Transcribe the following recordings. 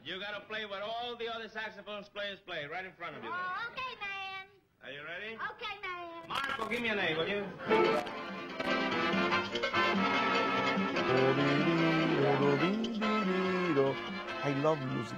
You gotta play what all the other saxophone players play, right in front of you. Oh, okay, man. Are you ready? Okay, man. Marco, give me an A, will you? I love music.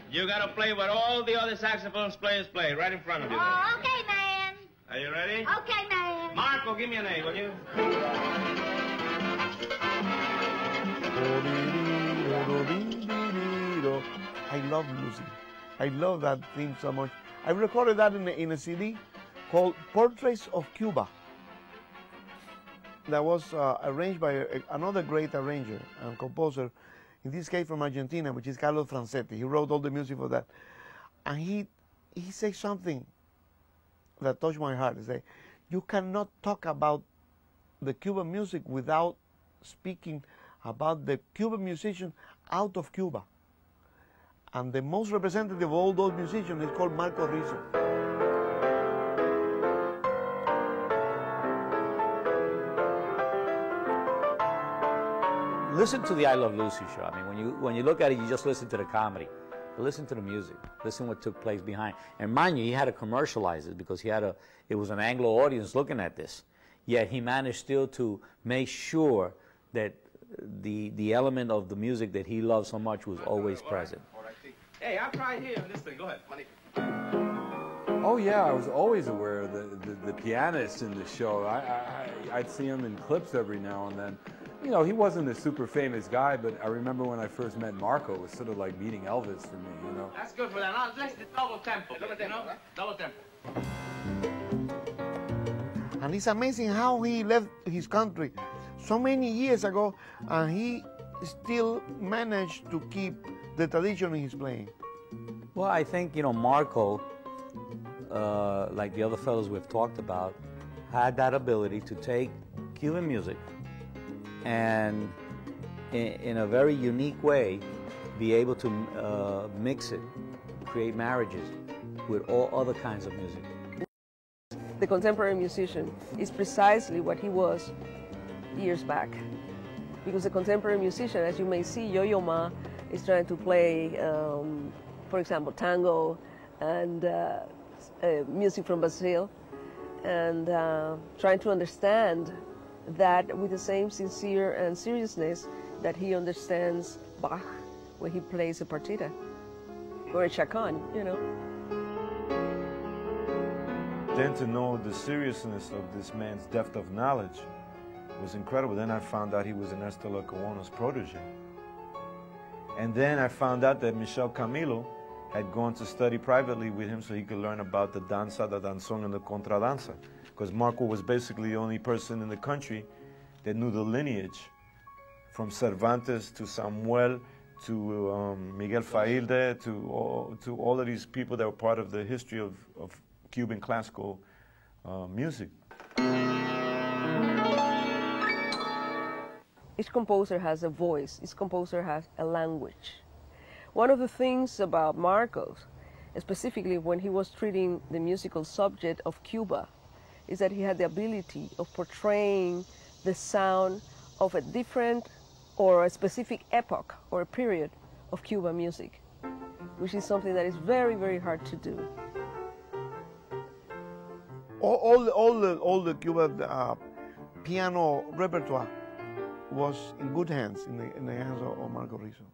You gotta play what all the other saxophone players play, right in front of you. Oh, okay, man. Are you ready? Okay, man. Marco, give me an A, will you? I love music. I love that theme so much. I recorded that in a CD called Portraits of Cuba. That was arranged by another great arranger and composer, in this case from Argentina, which is Carlos Francetti. He wrote all the music for that. And he said something that touched my heart. He said, you cannot talk about the Cuban music without speaking about the Cuban musician out of Cuba. And the most representative of all those musicians is called Marco Rizo. Listen to the I Love Lucy show. I mean, when you look at it, you just listen to the comedy. But listen to the music. Listen what took place behind. And mind you, he had to commercialize it because it was an Anglo audience looking at this. Yet he managed still to make sure that the element of the music that he loved so much was always present. Hey, I'll try here on this thing. Go ahead. Oh yeah, I was always aware of the pianist in the show. I'd see him in clips every now and then. You know, he wasn't a super famous guy, but I remember when I first met Marco, it was sort of like meeting Elvis for me, you know. That's good for that. Now, let's do double tempo. Double tempo. And it's amazing how he left his country so many years ago, and he still managed to keep the tradition in his playing. Well, I think, you know, Marco, like the other fellows we've talked about, had that ability to take Cuban music and in a very unique way be able to mix it, create marriages with all other kinds of music. The contemporary musician is precisely what he was years back. Because the contemporary musician, as you may see, Yo-Yo Ma is trying to play, for example, tango and music from Brazil, and trying to understand that with the same sincere and seriousness that he understands Bach when he plays a partita or a chaconne, you know. Then to know the seriousness of this man's depth of knowledge was incredible. Then I found out he was Ernesto Lecuono's protege. And then I found out that Michel Camilo had gone to study privately with him so he could learn about the danza, the danzón, and the contradanza. Because Marco was basically the only person in the country that knew the lineage from Cervantes to Samuel to Miguel Failde to all of these people that were part of the history of Cuban classical music. Each composer has a voice, each composer has a language. One of the things about Marcos specifically when he was treating the musical subject of Cuba, is that he had the ability of portraying the sound of a different or a specific epoch or a period of Cuban music, which is something that is very, very hard to do. All the Cuban piano repertoire was in good hands, in the hands of Marco Rizo.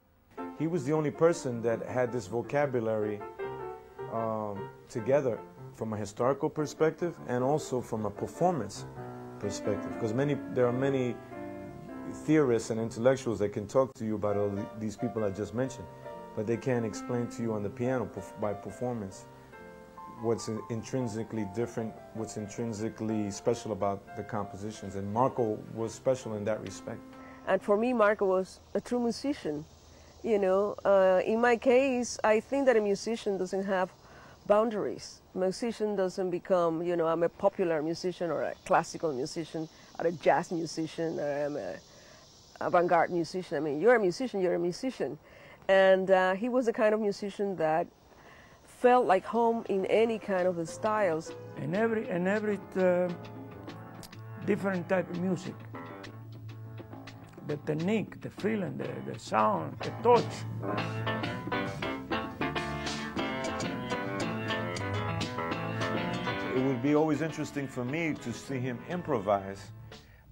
He was the only person that had this vocabulary together from a historical perspective and also from a performance perspective. Because there are many theorists and intellectuals that can talk to you about all these people I just mentioned, but they can't explain to you on the piano by performance what's intrinsically different, what's intrinsically special about the compositions. And Marco was special in that respect. And for me, Marco was a true musician. You know, in my case, I think that a musician doesn't have boundaries. A musician doesn't become, you know, I'm a popular musician or a classical musician or a jazz musician or I'm a avant-garde musician. I mean, you're a musician, you're a musician. And he was the kind of musician that felt like home in any kind of the styles. In every different type of music. The technique, the feeling, the sound, the touch. It would be always interesting for me to see him improvise,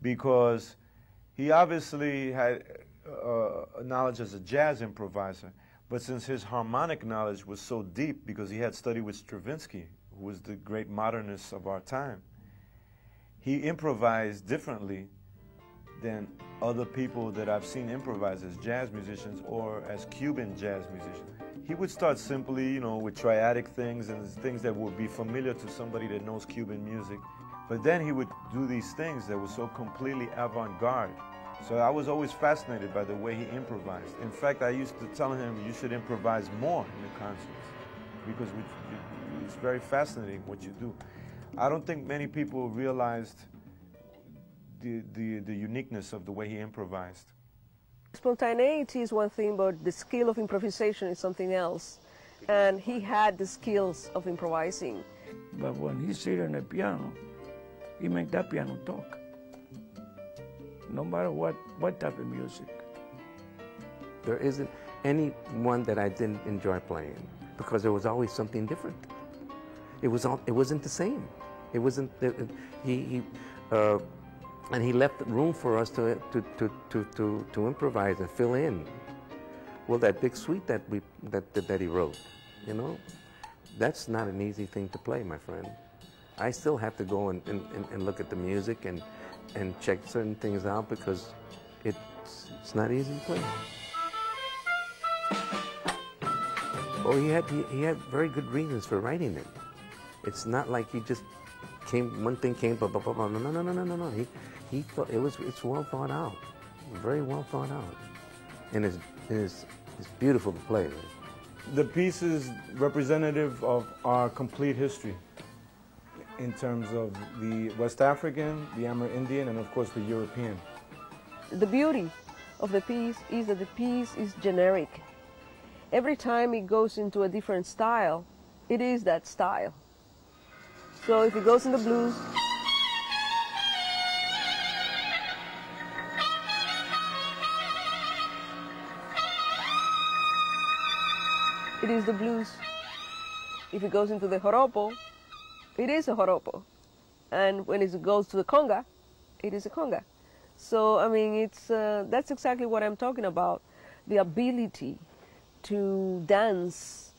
because he obviously had knowledge as a jazz improviser, but since his harmonic knowledge was so deep, because he had studied with Stravinsky, who was the great modernist of our time, he improvised differently than other people that I've seen improvise as jazz musicians or as Cuban jazz musicians. He would start simply, you know, with triadic things and things that would be familiar to somebody that knows Cuban music. But then he would do these things that were so completely avant-garde. So I was always fascinated by the way he improvised. In fact, I used to tell him, you should improvise more in the concerts, because it's very fascinating what you do. I don't think many people realized the uniqueness of the way he improvised. Spontaneity is one thing, but the skill of improvisation is something else. And he had the skills of improvising. But when he sit on the piano, he make that piano talk. No matter what type of music. There isn't any one that I didn't enjoy playing, because there was always something different. It wasn't the same. It wasn't. And he left room for us to improvise and fill in. Well, that big suite that he wrote, you know, that's not an easy thing to play, my friend. I still have to go and look at the music and check certain things out, because it's not easy to play. Oh, he had very good reasons for writing it. It's not like he just one thing came, blah, blah, blah, blah. No. He thought it's well thought out, very well thought out, and it's beautiful to play. Right? The piece is representative of our complete history in terms of the West African, the Amerindian, and of course the European. The beauty of the piece is that the piece is generic. Every time it goes into a different style, it is that style. So if it goes in the blues, it is the blues. If it goes into the joropo, it is a joropo. And when it goes to the conga, it is a conga. So, I mean, that's exactly what I'm talking about, the ability to dance